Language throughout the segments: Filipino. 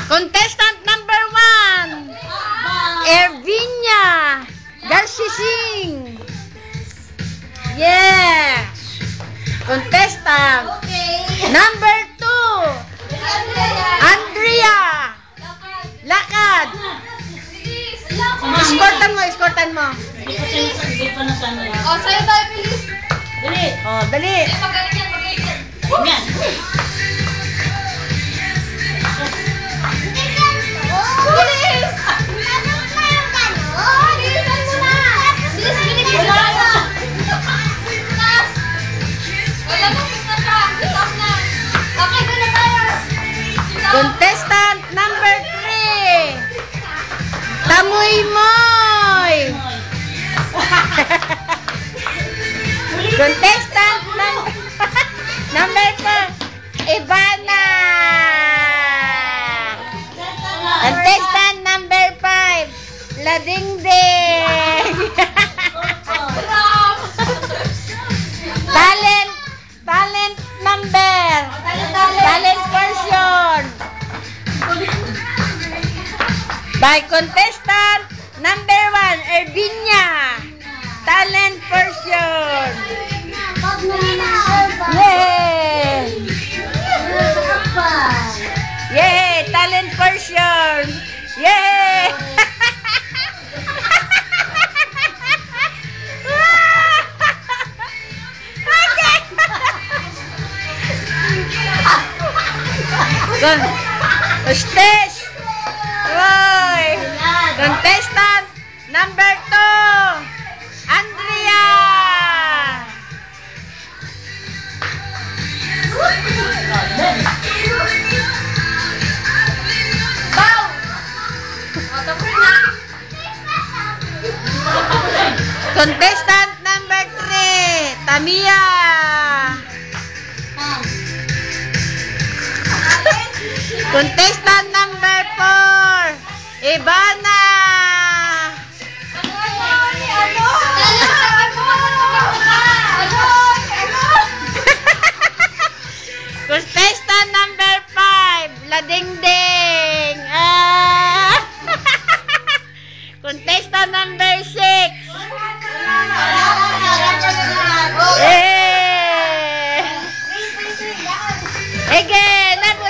Contestant number 1. Ervinia Garcising. Yes. Contestant number 2. Andrea Lakad. Escortan mo. Oh, sa'yo tayo, bilis. Dali. Oh, dali. Magaling yan. Yan. Bilis! Bilisan mo na! Bilis, bilisan mo na! Wala na, pista siya. Stop na. Okay, doon na tayo. Contestant number 3. Tamoy Moy. Contestant number 4. Ivana. Contestant number 5. Ladingding. Talent number. Talent version. By contestant number 1, Ervinia. Talent version. Yay! Yay! Talent version. Yay! Stage. Roy. Contestant number 2, Andrea. Bow! Contestant number 3, Tamia. Contestant number 4, Ivana. Contestant number 5, Ladingding. Contestant number 6. Again, labo.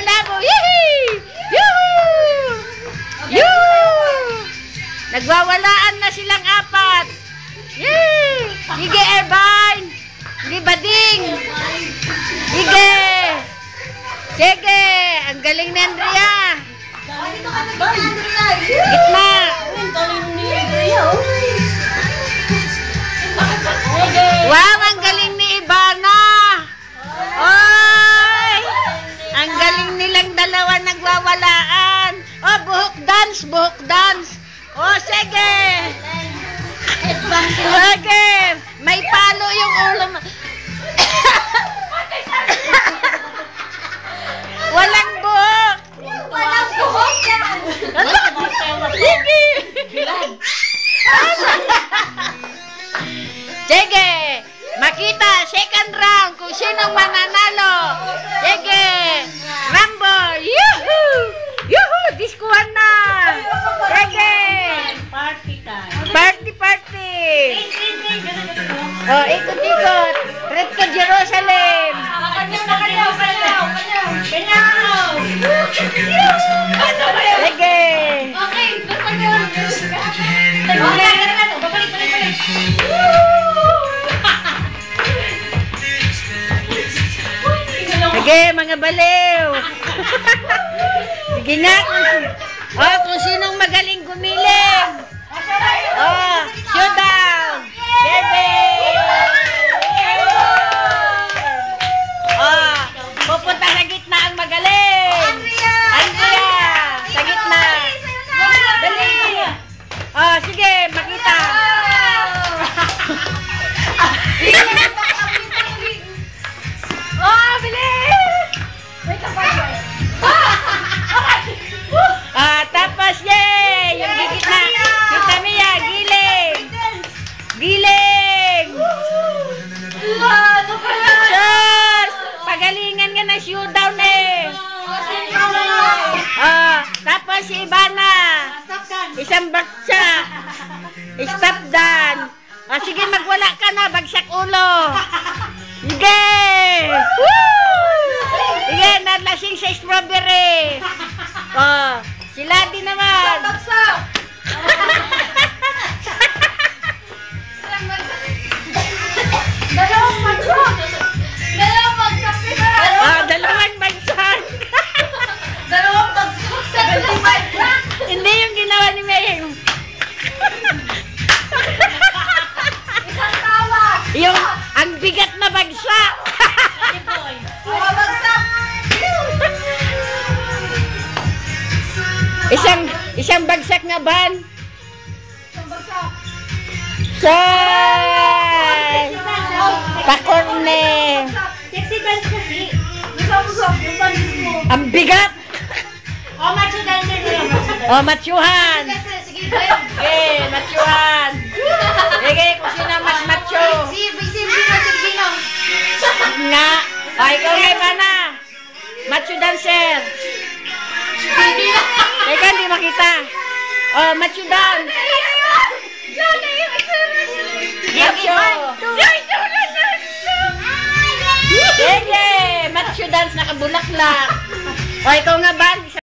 Nagwawalaan na silang 4. Yay! Sige, Irvine. Sige, Bading. Sige. Ang galing ni Andrea. Gitna. Wow, ang galing ni Ivana. Oy! Ang galing nilang dalawa nagwawalaan. Oh, buhok dance. Oh, sige. Sige. May palo yung ulo mo. Walang buhok. yan. Sige. Sige. Makita, second round kung sinong mananalo. Sige. Rambo. Yuhu. Diskuhan na. Sige. Party. Oh, ikot. Red ka Jerusalem. Sige. Okay, basta yun. Babalik. Sige, mga baliw. Sige na. Kung sinong magaling gumiling. Shoot down. Sige. Pupunta sa gitna ang magaling. Andrea. Sa gitna. Dali. Sige, makita. Bilis. Tapos, yay! Yung gigitna. Si Tamia, giling. Sure! Pagalingan nga na showdown eh. isang baksak. Stop dan. O, sige, magwala ka na. Bagsak ulo. Sige. Woo! Sige, nalasing sa strawberry. O, sila din naman. Bagsak! Dalawang bagsak! Dalawang bagsak nila! Dalawang bagsak. Dalawang bagsak! 75! Hindi yung ginawa ni Maying. Isang tawa! Yung, ang bigat na bagsak. Mga bagsak! Isang bagsak na ban. Isang bagsak! Say! Pakorne. Sexy dance kasi. Busog-busog yung panis mo. Ang bigat. Oh, macho dancer na lang. O, machuhan. Sige, tayo. Sige, machuhan. Sige, kung sino ang mas macho. Sige. Nga. O, ikaw nga ba na? Macho dancer. Teka, hindi makita. O, macho dance. Macho. Sige, macho dance nakabulaklak. O, ikaw nga ba?